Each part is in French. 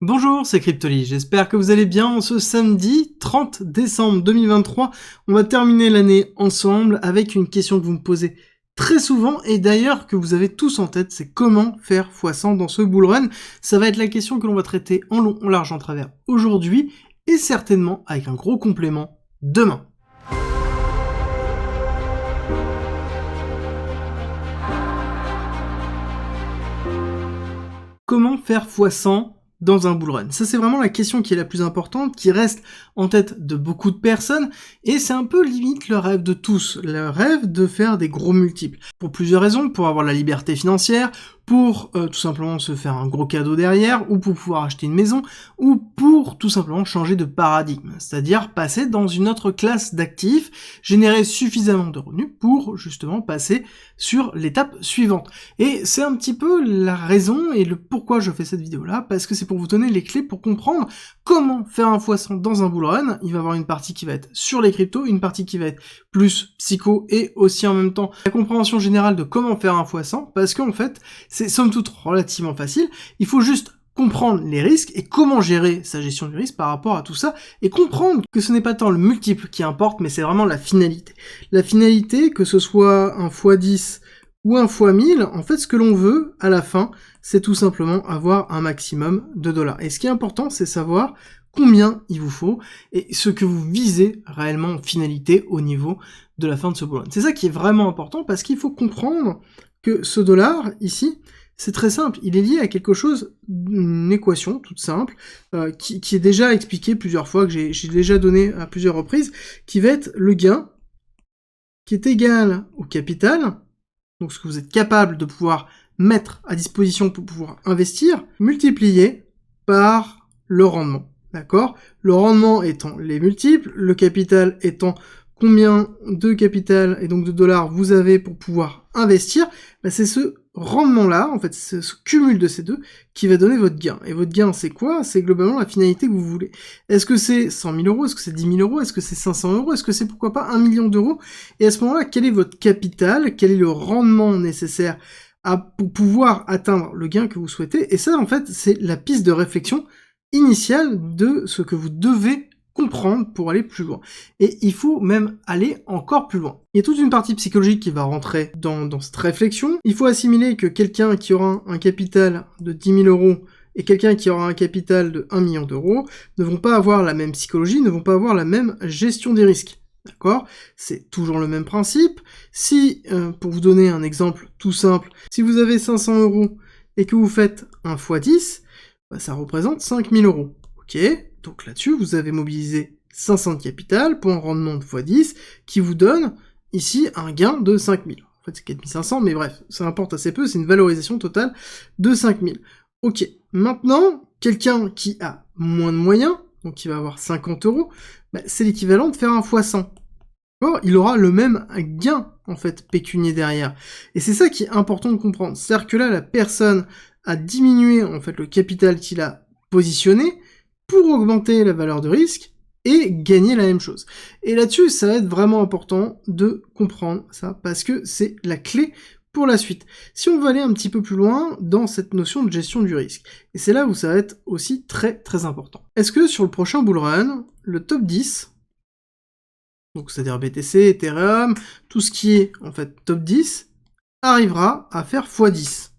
Bonjour, c'est Cryptoly, j'espère que vous allez bien. Ce samedi 30 décembre 2023, on va terminer l'année ensemble avec une question que vous me posez très souvent et d'ailleurs que vous avez tous en tête, c'est comment faire x100 dans ce bull run. Ça va être la question que l'on va traiter en long, en large, en travers aujourd'hui et certainement avec un gros complément demain. Comment faire x100 dans un bull run? Ça, c'est vraiment la question qui est la plus importante, qui reste en tête de beaucoup de personnes, et c'est un peu limite le rêve de tous, le rêve de faire des gros multiples. Pour plusieurs raisons, pour avoir la liberté financière, pour tout simplement se faire un gros cadeau derrière, ou pour pouvoir acheter une maison, ou pour tout simplement changer de paradigme, c'est-à-dire passer dans une autre classe d'actifs, générer suffisamment de revenus pour justement passer sur l'étape suivante. Et c'est un petit peu la raison et le pourquoi je fais cette vidéo-là, parce que c'est pour vous donner les clés pour comprendre comment faire un x100 dans un bull run. Il va y avoir une partie qui va être sur les cryptos, une partie qui va être plus psycho, et aussi en même temps la compréhension générale de comment faire un x100, parce qu'en fait, c'est somme toute relativement facile, il faut juste comprendre les risques et comment gérer sa gestion du risque par rapport à tout ça, et comprendre que ce n'est pas tant le multiple qui importe, mais c'est vraiment la finalité. La finalité, que ce soit un x10 ou un x1000, en fait, ce que l'on veut, à la fin, c'est tout simplement avoir un maximum de dollars. Et ce qui est important, c'est savoir combien il vous faut, et ce que vous visez réellement en finalité au niveau de la fin de ce bull run. C'est ça qui est vraiment important, parce qu'il faut comprendre que ce dollar, ici, c'est très simple, il est lié à quelque chose, une équation toute simple, qui est déjà expliquée plusieurs fois, que j'ai déjà donné à plusieurs reprises, qui va être le gain, qui est égal au capital, donc ce que vous êtes capable de pouvoir mettre à disposition pour pouvoir investir, multiplié par le rendement, d'accord? Le rendement étant les multiples, le capital étant combien de capital et donc de dollars vous avez pour pouvoir investir, bah c'est ce rendement-là, en fait, c'est ce cumul de ces deux qui va donner votre gain. Et votre gain, c'est quoi? C'est globalement la finalité que vous voulez. Est-ce que c'est 100 000 euros? Est-ce que c'est 10 000 euros? Est-ce que c'est 500 euros? Est-ce que c'est pourquoi pas 1 million d'euros? Et à ce moment-là, quel est votre capital? Quel est le rendement nécessaire pour pouvoir atteindre le gain que vous souhaitez? Et ça, en fait, c'est la piste de réflexion initiale de ce que vous devez comprendre pour aller plus loin. Et il faut même aller encore plus loin. Il y a toute une partie psychologique qui va rentrer dans cette réflexion. Il faut assimiler que quelqu'un qui aura un capital de 10 000 euros et quelqu'un qui aura un capital de 1 million d'euros ne vont pas avoir la même psychologie, ne vont pas avoir la même gestion des risques. D'accord? C'est toujours le même principe. Si, pour vous donner un exemple tout simple, si vous avez 500 euros et que vous faites un x10, bah, ça représente 5 000 euros. Ok? Donc là-dessus, vous avez mobilisé 500 de capital pour un rendement de x10 qui vous donne ici un gain de 5000. En fait, c'est 4500, mais bref, ça importe assez peu, c'est une valorisation totale de 5000. Ok, maintenant, quelqu'un qui a moins de moyens, donc qui va avoir 50 euros, bah, c'est l'équivalent de faire un x100. Or, il aura le même gain, en fait, pécunier derrière. Et c'est ça qui est important de comprendre. C'est-à-dire que là, la personne a diminué, en fait, le capital qu'il a positionné, pour augmenter la valeur de risque et gagner la même chose. Et là-dessus, ça va être vraiment important de comprendre ça, parce que c'est la clé pour la suite. Si on veut aller un petit peu plus loin dans cette notion de gestion du risque, et c'est là où ça va être aussi très très important. Est-ce que sur le prochain bull run, le top 10, donc c'est-à-dire BTC, Ethereum, tout ce qui est en fait top 10, arrivera à faire x10?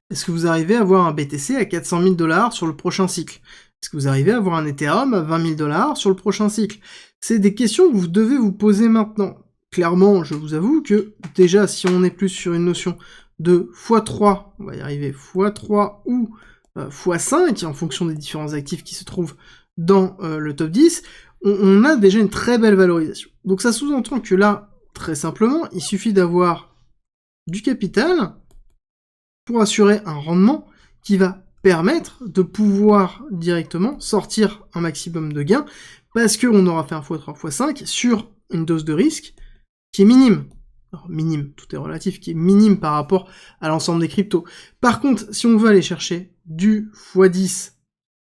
Est-ce que vous arrivez à avoir un BTC à 400 000 $ sur le prochain cycle? Est-ce que vous arrivez à avoir un Ethereum à 20 000 $ sur le prochain cycle? C'est des questions que vous devez vous poser maintenant. Clairement, je vous avoue que déjà, si on est plus sur une notion de x3, on va y arriver, x3 ou x5, en fonction des différents actifs qui se trouvent dans le top 10, on a déjà une très belle valorisation. Donc ça sous-entend que là, très simplement, il suffit d'avoir du capital pour assurer un rendement qui va permettre de pouvoir directement sortir un maximum de gains, parce qu'on aura fait un x3, x5 sur une dose de risque qui est minime. Alors, minime, tout est relatif, qui est minime par rapport à l'ensemble des cryptos. Par contre, si on veut aller chercher du x10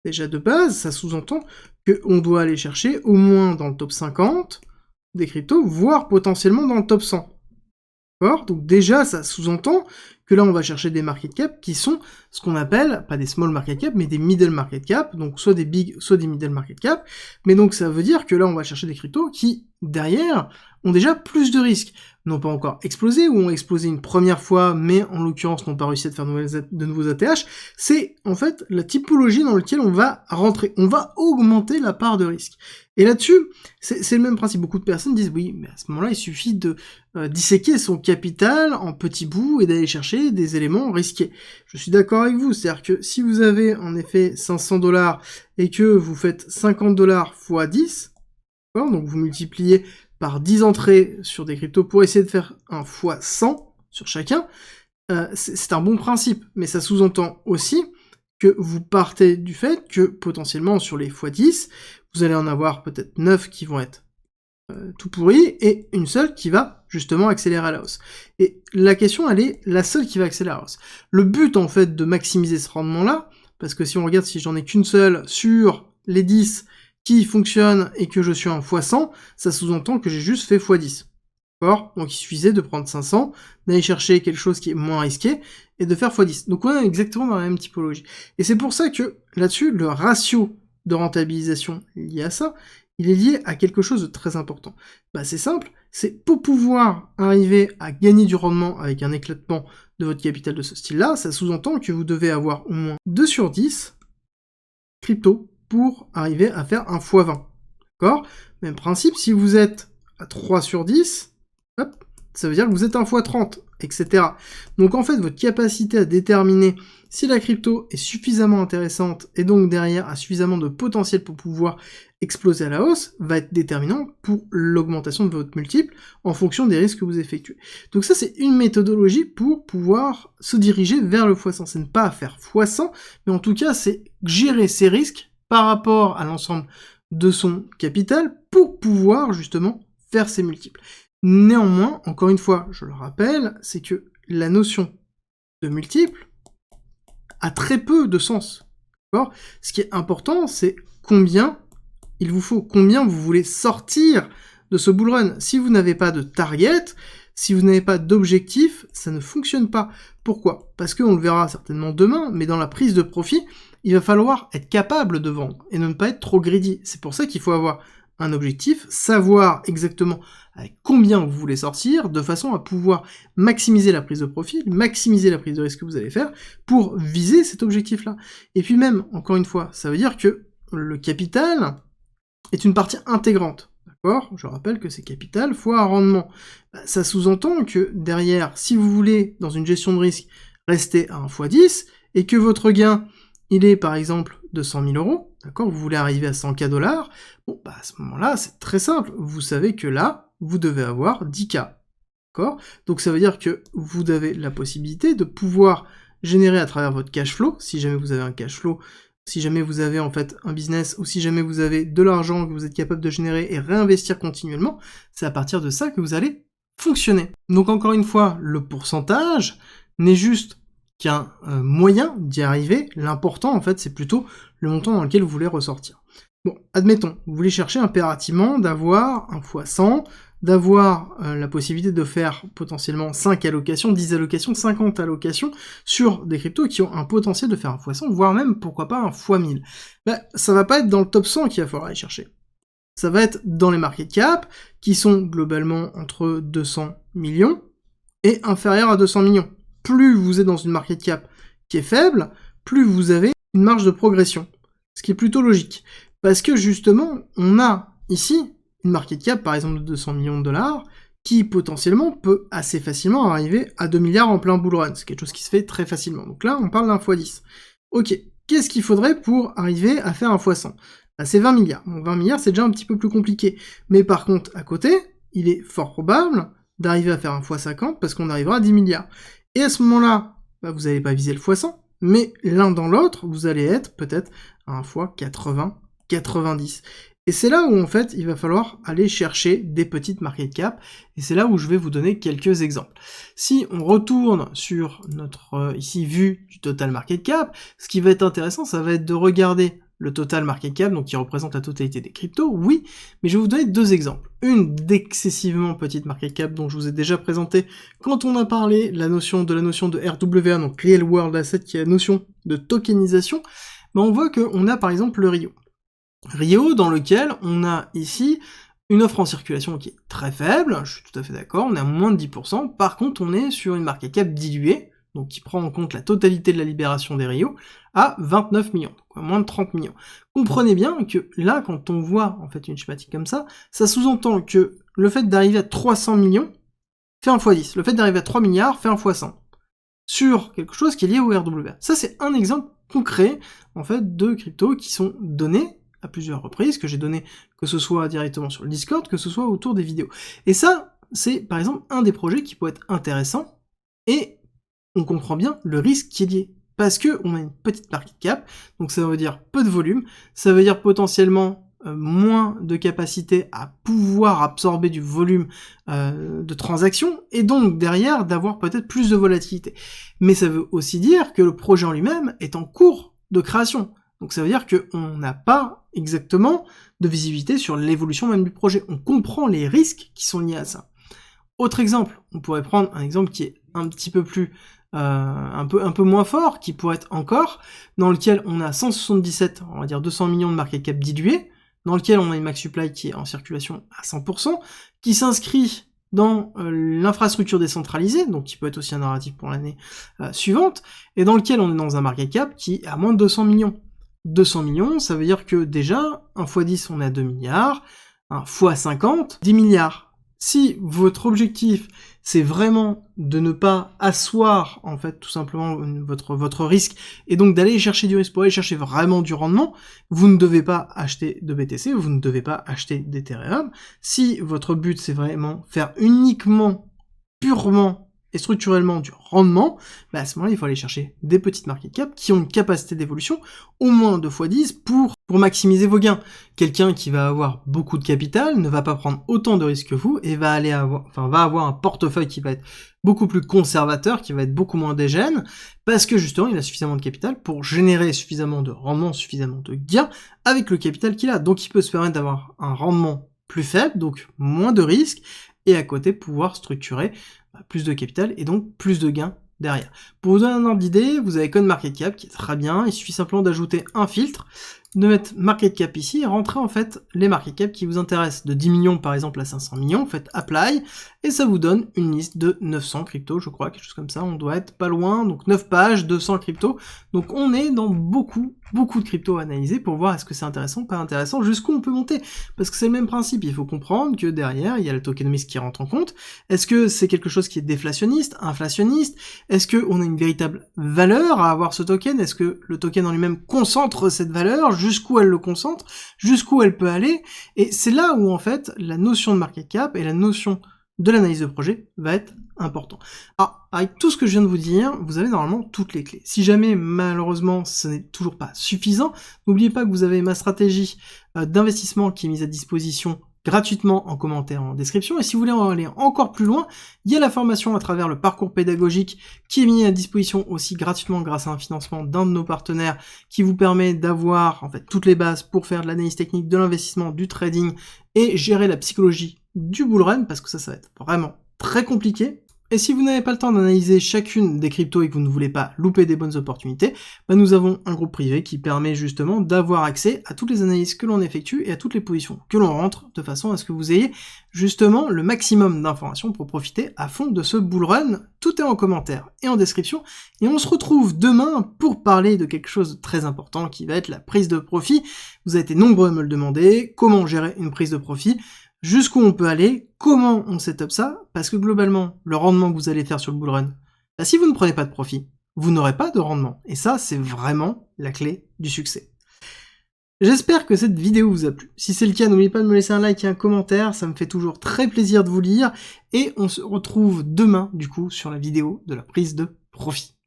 déjà de base, ça sous-entend qu'on doit aller chercher au moins dans le top 50 des cryptos, voire potentiellement dans le top 100. D'accord ? Donc déjà, ça sous-entend que là on va chercher des market cap qui sont ce qu'on appelle, pas des small market cap, mais des middle market cap, donc soit des big, soit des middle market cap, mais donc ça veut dire que là on va chercher des cryptos qui, derrière, ont déjà plus de risques, n'ont pas encore explosé, ou ont explosé une première fois, mais en l'occurrence n'ont pas réussi à faire de nouveaux ATH, c'est en fait la typologie dans laquelle on va rentrer, on va augmenter la part de risque. Et là-dessus, c'est le même principe. Beaucoup de personnes disent oui, mais à ce moment-là, il suffit de disséquer son capital en petits bouts et d'aller chercher des éléments risqués. Je suis d'accord avec vous, c'est-à-dire que si vous avez en effet 500$ et que vous faites 50$ x 10, donc vous multipliez par 10 entrées sur des cryptos pour essayer de faire un x 100 sur chacun, c'est un bon principe, mais ça sous-entend aussi que vous partez du fait que potentiellement sur les x 10, vous allez en avoir peut-être 9 qui vont être tout pourris, et une seule qui va justement accélérer à la hausse. Et la question, elle est la seule qui va accélérer à la hausse. Le but, en fait, de maximiser ce rendement-là, parce que si on regarde si j'en ai qu'une seule sur les 10 qui fonctionne et que je suis en x 100, ça sous-entend que j'ai juste fait x 10. D'accord ? Donc il suffisait de prendre 500, d'aller chercher quelque chose qui est moins risqué, et de faire x 10. Donc on est exactement dans la même typologie. Et c'est pour ça que, là-dessus, le ratio de rentabilisation lié à ça, il est lié à quelque chose de très important. Bah c'est simple, c'est pour pouvoir arriver à gagner du rendement avec un éclatement de votre capital de ce style-là, ça sous-entend que vous devez avoir au moins 2 sur 10 crypto pour arriver à faire un x 20. D'accord ? Même principe, si vous êtes à 3 sur 10, hop, ça veut dire que vous êtes un x 30, etc. Donc en fait, votre capacité à déterminer si la crypto est suffisamment intéressante et donc derrière a suffisamment de potentiel pour pouvoir exploser à la hausse va être déterminant pour l'augmentation de votre multiple en fonction des risques que vous effectuez. Donc ça, c'est une méthodologie pour pouvoir se diriger vers le x 100. C'est ne pas faire x 100, mais en tout cas, c'est gérer ses risques par rapport à l'ensemble de son capital pour pouvoir justement faire ses multiples. Néanmoins, encore une fois, je le rappelle, c'est que la notion de multiple a très peu de sens. D'accord ? Ce qui est important, c'est combien il vous faut, combien vous voulez sortir de ce bull run. Si vous n'avez pas de target, si vous n'avez pas d'objectif, ça ne fonctionne pas. Pourquoi ? Parce qu'on le verra certainement demain, mais dans la prise de profit, il va falloir être capable de vendre et ne pas être trop greedy. C'est pour ça qu'il faut avoir un objectif, savoir exactement avec combien vous voulez sortir, de façon à pouvoir maximiser la prise de profit, maximiser la prise de risque que vous allez faire, pour viser cet objectif-là. Et puis même, encore une fois, ça veut dire que le capital est une partie intégrante. D'accord ? Je rappelle que c'est capital fois rendement. Ça sous-entend que derrière, si vous voulez, dans une gestion de risque, rester à un x 10, et que votre gain, il est par exemple de 100 000 euros, d'accord, vous voulez arriver à 100K $, bon, bah à ce moment-là, c'est très simple, vous savez que là, vous devez avoir 10K, d'accord ? Donc ça veut dire que vous avez la possibilité de pouvoir générer à travers votre cash flow, si jamais vous avez un cash flow, si jamais vous avez en fait un business, ou si jamais vous avez de l'argent que vous êtes capable de générer et réinvestir continuellement, c'est à partir de ça que vous allez fonctionner. Donc encore une fois, le pourcentage n'est juste qu'un moyen d'y arriver. L'important, en fait, c'est plutôt le montant dans lequel vous voulez ressortir. Bon, admettons, vous voulez chercher impérativement d'avoir un x 100, d'avoir la possibilité de faire potentiellement 5 allocations, 10 allocations, 50 allocations sur des cryptos qui ont un potentiel de faire un x 100, voire même, pourquoi pas, un x 1000. Ben, ça va pas être dans le top 100 qu'il va falloir aller chercher. Ça va être dans les market cap, qui sont globalement entre 200 millions et inférieurs à 200 millions. Plus vous êtes dans une market cap qui est faible, plus vous avez une marge de progression. Ce qui est plutôt logique. Parce que justement, on a ici une market cap, par exemple, de 200 millions de dollars, qui potentiellement peut assez facilement arriver à 2 milliards en plein bull run. C'est quelque chose qui se fait très facilement. Donc là, on parle d'un x 10. Ok, qu'est-ce qu'il faudrait pour arriver à faire un x 100 ? Bah, c'est 20 milliards. Donc 20 milliards, c'est déjà un petit peu plus compliqué. Mais par contre, à côté, il est fort probable d'arriver à faire un x 50 parce qu'on arrivera à 10 milliards. Et à ce moment-là, bah, vous n'allez pas viser le x 100, mais l'un dans l'autre, vous allez être peut-être à un x 80, 90. Et c'est là où, en fait, il va falloir aller chercher des petites market cap, et c'est là où je vais vous donner quelques exemples. Si on retourne sur notre, ici, vue du total market cap, ce qui va être intéressant, ça va être de regarder le total market cap, donc qui représente la totalité des cryptos, oui, mais je vais vous donner deux exemples. Une d'excessivement petite market cap, dont je vous ai déjà présenté quand on a parlé de la notion de RWA, donc Real World Asset, qui est la notion de tokenisation, ben on voit qu'on a par exemple le Rio. Rio, dans lequel on a ici une offre en circulation qui est très faible, je suis tout à fait d'accord, on est à moins de 10%, par contre on est sur une market cap diluée, donc qui prend en compte la totalité de la libération des Rio, à 29 millions, donc à moins de 30 millions. Comprenez bien que là, quand on voit en fait une schématique comme ça sous-entend que le fait d'arriver à 300 millions fait un x10, le fait d'arriver à 3 milliards fait un x100, sur quelque chose qui est lié au RWA. Ça c'est un exemple concret, en fait, de cryptos qui sont donnés à plusieurs reprises, que j'ai donné, que ce soit directement sur le Discord, que ce soit autour des vidéos. Et ça, c'est par exemple un des projets qui peut être intéressant, et on comprend bien le risque qui est lié. Parce que on a une petite market cap, donc ça veut dire peu de volume, ça veut dire potentiellement moins de capacité à pouvoir absorber du volume de transactions, et donc derrière d'avoir peut-être plus de volatilité. Mais ça veut aussi dire que le projet en lui-même est en cours de création. Donc ça veut dire qu'on n'a pas exactement de visibilité sur l'évolution même du projet. On comprend les risques qui sont liés à ça. Autre exemple, on pourrait prendre un exemple qui est un petit peu plus, un peu moins fort, qui pourrait être encore, dans lequel on a 177, on va dire 200 millions de market cap dilués, dans lequel on a une max supply qui est en circulation à 100%, qui s'inscrit dans l'infrastructure décentralisée, donc qui peut être aussi un narratif pour l'année suivante, et dans lequel on est dans un market cap qui est à moins de 200 millions. 200 millions, ça veut dire que déjà, 1 x 10, on est à 2 milliards, 1 x 50, 10 milliards. Si votre objectif, c'est vraiment de ne pas asseoir, en fait, tout simplement, votre risque, et donc d'aller chercher du risque pour aller chercher vraiment du rendement, vous ne devez pas acheter de BTC, vous ne devez pas acheter d'Ethereum. Si votre but, c'est vraiment faire uniquement, purement et structurellement du rendement, bah à ce moment-là, il faut aller chercher des petites market cap qui ont une capacité d'évolution au moins 2 x 10 pour maximiser vos gains. Quelqu'un qui va avoir beaucoup de capital ne va pas prendre autant de risques que vous et va avoir un portefeuille qui va être beaucoup plus conservateur, qui va être beaucoup moins dégène, parce que justement, il a suffisamment de capital pour générer suffisamment de rendement, suffisamment de gains avec le capital qu'il a. Donc il peut se permettre d'avoir un rendement plus faible, donc moins de risques, et à côté pouvoir structurer plus de capital et donc plus de gains derrière. Pour vous donner un ordre d'idée, vous avez CoinMarketCap qui est très bien, il suffit simplement d'ajouter un filtre, de mettre market cap ici et rentrer en fait les market cap qui vous intéressent, de 10 millions par exemple à 500 millions, faites apply, et ça vous donne une liste de 900 cryptos, je crois, quelque chose comme ça, on doit être pas loin, donc 9 pages, 200 cryptos, donc on est dans beaucoup de cryptos à analyser pour voir est-ce que c'est intéressant, pas intéressant, jusqu'où on peut monter, parce que c'est le même principe, il faut comprendre que derrière, il y a le tokenomics qui rentre en compte, est-ce que c'est quelque chose qui est déflationniste, inflationniste, est-ce qu'on a une véritable valeur à avoir ce token, est-ce que le token en lui-même concentre cette valeur, jusqu'où elle le concentre, jusqu'où elle peut aller, et c'est là où en fait la notion de market cap et la notion de l'analyse de projet va être important. Alors, avec tout ce que je viens de vous dire, vous avez normalement toutes les clés. Si jamais, malheureusement, ce n'est toujours pas suffisant, n'oubliez pas que vous avez ma stratégie d'investissement qui est mise à disposition gratuitement en commentaire en description, et si vous voulez en aller encore plus loin, il y a la formation à travers le parcours pédagogique qui est mis à disposition aussi gratuitement grâce à un financement d'un de nos partenaires qui vous permet d'avoir en fait toutes les bases pour faire de l'analyse technique, de l'investissement, du trading et gérer la psychologie du bull run, parce que ça va être vraiment très compliqué. Et si vous n'avez pas le temps d'analyser chacune des cryptos et que vous ne voulez pas louper des bonnes opportunités, bah nous avons un groupe privé qui permet justement d'avoir accès à toutes les analyses que l'on effectue et à toutes les positions que l'on rentre, de façon à ce que vous ayez justement le maximum d'informations pour profiter à fond de ce bull run. Tout est en commentaire et en description, et on se retrouve demain pour parler de quelque chose de très important qui va être la prise de profit. Vous avez été nombreux à me le demander, comment gérer une prise de profit, jusqu'où on peut aller, comment on setup ça, parce que globalement, le rendement que vous allez faire sur le bull run, bah si vous ne prenez pas de profit, vous n'aurez pas de rendement. Et ça, c'est vraiment la clé du succès. J'espère que cette vidéo vous a plu. Si c'est le cas, n'oubliez pas de me laisser un like et un commentaire, ça me fait toujours très plaisir de vous lire, et on se retrouve demain, du coup, sur la vidéo de la prise de profit.